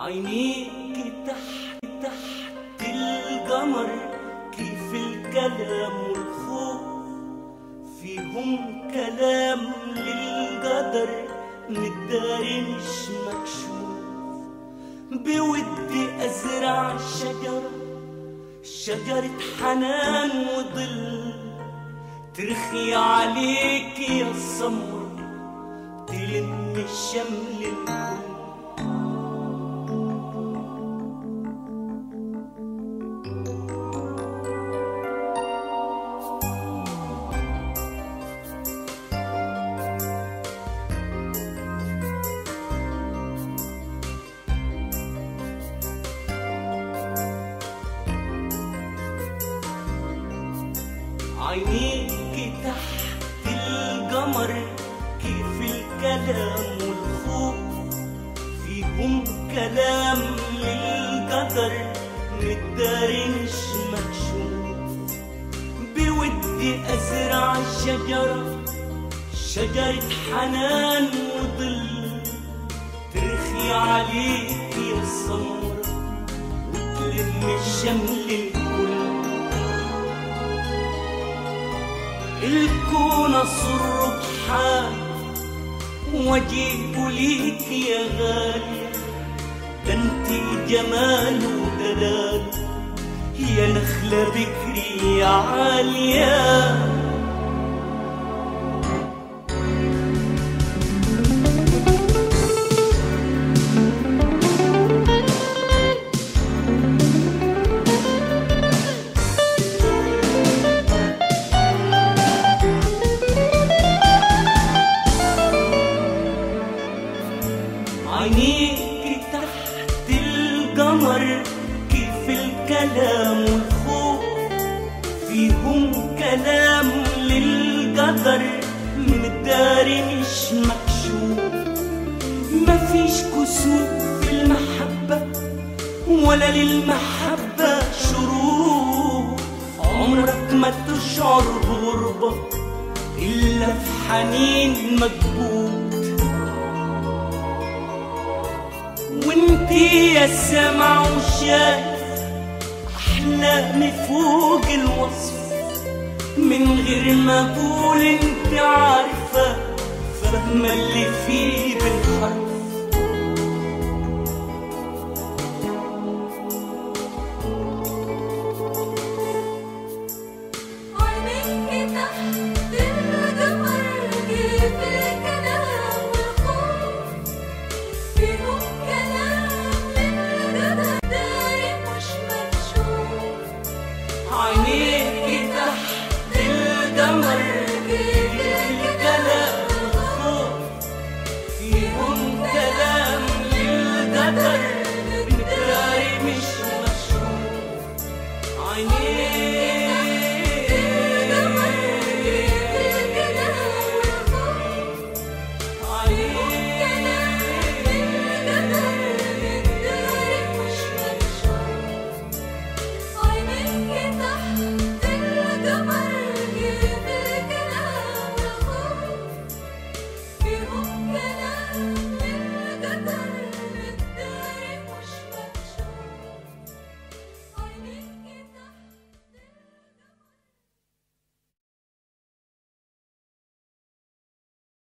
عينيك تحت القمر، كيف الكلام والخوف فيهم كلام للقدر، متداري مش مكشوف. بودي أزرع شجرة حنان وظل، ترخي عليك يا السمر، تلم الشمل الكل. عينيك تحت القمر، كيف الكلام والخوف فيهم كلام للقدر، متداري مش مكشوف. بودي أزرع شجرة حنان وظل، ترخي عليك يا السمر، وتلم الشمل الكل. الكون أصر بحال واجيب ليك يا غالية، ده انتي جمال ودلال يا نخلة بكري يا عالية. عينيك تحت القمر، كيف الكلام والخوف فيهم كلام للقدر، متداري مش مكشوف. مفيش كسوف في المحبة ولا للمحبة شروط، عمرك ما تشعر بغربة إلا في حنين مكبوت. وانتي يا سامع وشايف احلامي فوق الوصف، من غير ما اقول انت عارفه، فاهمه اللي فيه بالحرف.